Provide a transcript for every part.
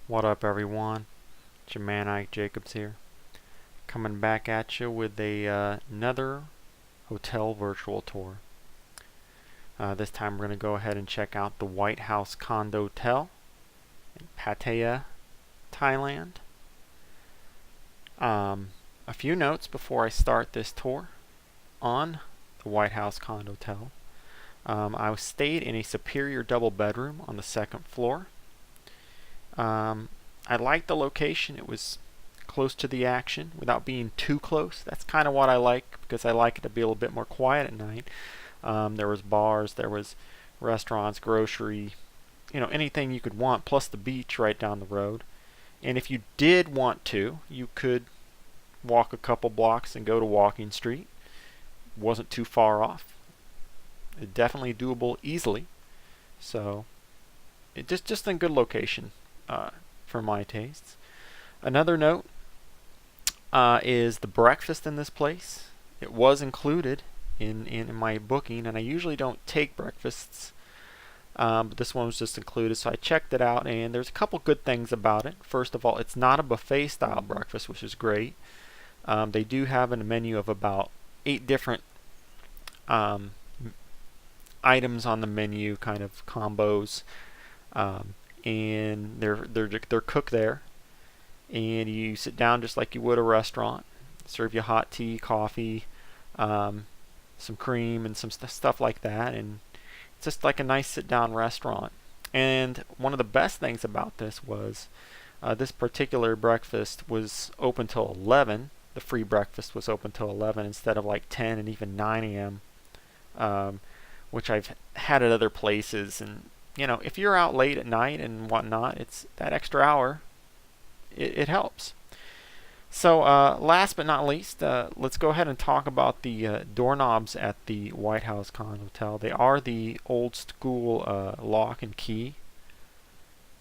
What up, everyone? It's your man Ike Jacobs here, coming back at you with another hotel virtual tour. This time we're going to go ahead and check out the Whitehouse Condotel in Pattaya, Thailand. A few notes before I start this tour on the Whitehouse Condotel. I stayed in a superior double bedroom on the second floor. I liked the location. It was close to the action without being too close. That's kind of what I like, because I like it to be a little bit more quiet at night. There was bars, there was restaurants, grocery, anything you could want, plus the beach right down the road. And if you did want to, you could walk a couple blocks and go to Walking Street. Wasn't too far off. It definitely doable easily. So it just a good location for my tastes. Another note is the breakfast in this place. It was included in my booking, and I usually don't take breakfasts, but this one was just included, so I checked it out, and there's a couple good things about it. First of all, it's not a buffet style breakfast, which is great. They do have a menu of about 8 different items on the menu, kind of combos, and they're cooked there, and you sit down just like you would a restaurant. Serve you hot tea, coffee, some cream, and some stuff like that, and it's just like a nice sit-down restaurant. And one of the best things about this was this particular breakfast was open till 11. The free breakfast was open till 11 instead of like 10 and even 9 a.m., which I've had at other places. And if you're out late at night and whatnot, it's that extra hour. It helps. So last but not least, let's go ahead and talk about the doorknobs at the Whitehouse Condotel. They are the old school lock and key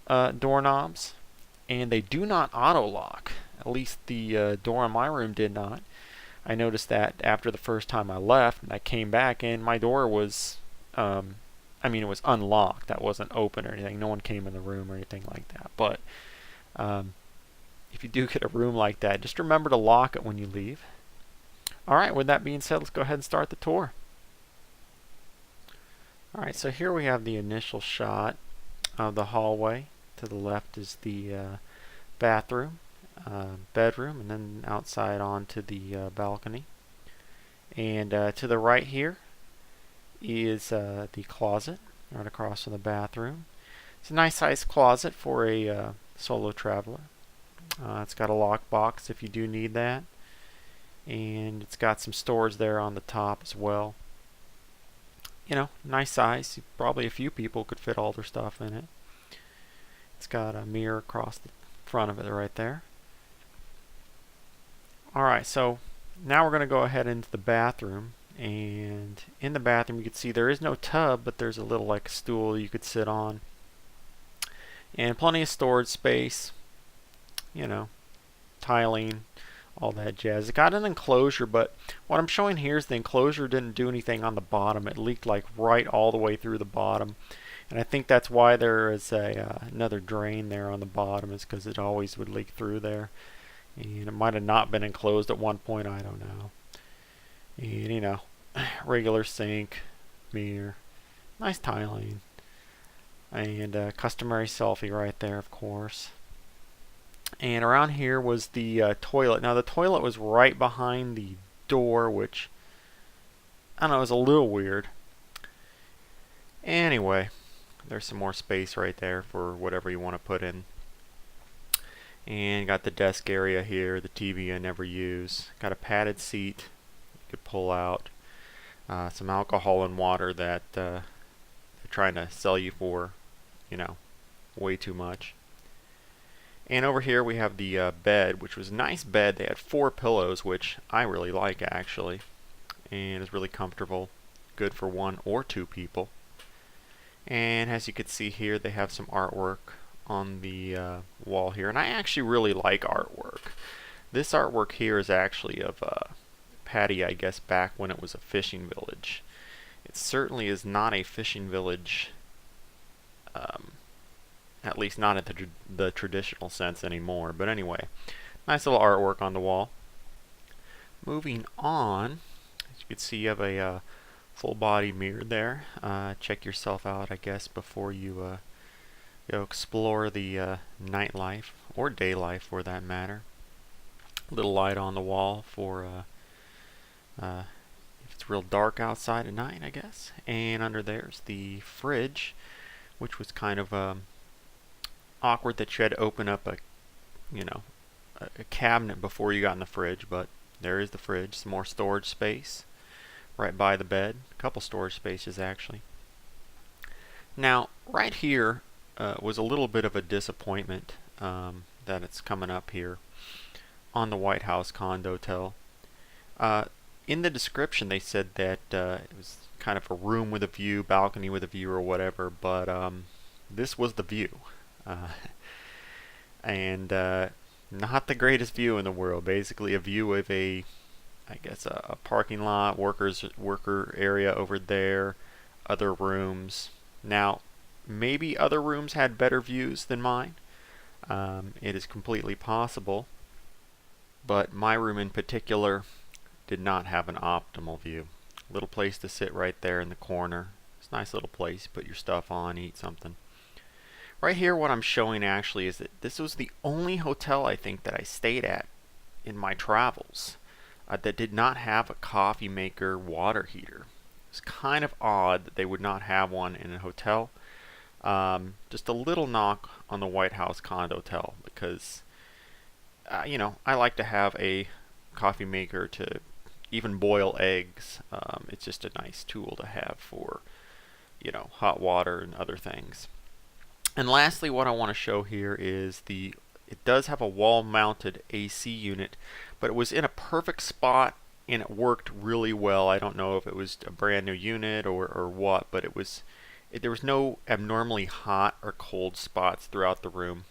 doorknobs, and they do not auto lock. At least the door in my room did not. I noticed that after the first time I left, and I came back, and my door was, it was unlocked. That wasn't open or anything. No one came in the room or anything like that. But if you do get a room like that, just remember to lock it when you leave. Alright, with that being said, let's go ahead and start the tour. Alright, so here we have the initial shot of the hallway. To the left is the bathroom, bedroom, and then outside onto the balcony. And to the right here is the closet, right across from the bathroom. It's a nice sized closet for a solo traveler. It's got a lockbox if you do need that, and it's got some storage there on the top as well. Nice size. Probably a few people could fit all their stuff in it. It's got a mirror across the front of it right there. Alright, so now we're going to go ahead into the bathroom, and in the bathroom you can see there is no tub, but there's a little like stool you could sit on, and plenty of storage space. Tiling, all that jazz. It got an enclosure, but what I'm showing here is the enclosure didn't do anything on the bottom. It leaked like right all the way through the bottom, and I think that's why there is another drain there on the bottom, is because it always would leak through there, and it might have not been enclosed at one point, I don't know. And regular sink, mirror, nice tiling, and customary selfie right there, of course. And around here was the toilet. Now the toilet was right behind the door, which I don't know, was a little weird. Anyway, there's some more space right there for whatever you want to put in. And got the desk area here, the TV I never use. Got a padded seat you could pull out. Some alcohol and water that they're trying to sell you for, way too much. And over here we have the bed, which was a nice bed. They had 4 pillows, which I really like actually, and is really comfortable, good for 1 or 2 people. And as you can see here, they have some artwork on the wall here, and I actually really like artwork. This artwork here is actually of Pattaya, I guess, back when it was a fishing village. It certainly is not a fishing village At least not in the traditional sense anymore. But anyway, nice little artwork on the wall. Moving on, as you can see, you have a full body mirror there. Check yourself out, I guess, before you go explore the nightlife, or day life for that matter. Little light on the wall for if it's real dark outside at night, I guess. And under there's the fridge, which was kind of awkward that you had to open up a cabinet before you got in the fridge, but there is the fridge. Some more storage space right by the bed. A couple storage spaces actually. Now right here was a little bit of a disappointment that it's coming up here on the Whitehouse Condotel. In the description they said that it was kind of a room with a view, balcony with a view or whatever, but this was the view. And not the greatest view in the world. Basically a view of I guess a parking lot, worker area over there, other rooms. Now maybe other rooms had better views than mine. It is completely possible, but my room in particular did not have an optimal view. Little place to sit right there in the corner. It's a nice little place. Put your stuff on, eat something. Right here what I'm showing actually is that this was the only hotel I think that I stayed at in my travels that did not have a coffee maker water heater. It's kind of odd that they would not have one in a hotel. Just a little knock on the Whitehouse Condotel, because I like to have a coffee maker to even boil eggs. It's just a nice tool to have for hot water and other things. And lastly, what I want to show here is it does have a wall-mounted AC unit, but it was in a perfect spot and it worked really well. I don't know if it was a brand new unit or what, but there was no abnormally hot or cold spots throughout the room,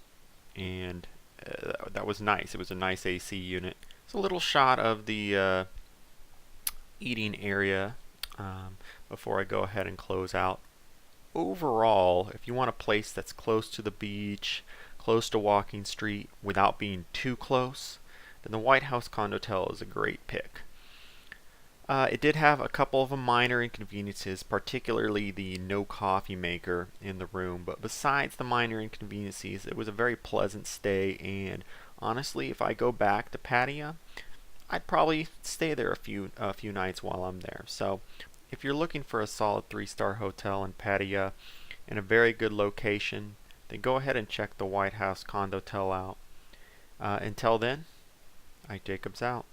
and that was nice. It was a nice AC unit. It's a little shot of the eating area before I go ahead and close out. Overall, if you want a place that's close to the beach, close to Walking Street without being too close, then the Whitehouse Condotel is a great pick. It did have a couple of minor inconveniences, particularly the no coffee maker in the room, but besides the minor inconveniences, it was a very pleasant stay, and honestly, if I go back to Pattaya, I'd probably stay there a few nights while I'm there. So if you're looking for a solid 3-star hotel in Pattaya in a very good location, then go ahead and check the Whitehouse Condotel out. Until then, IkeJacobs out.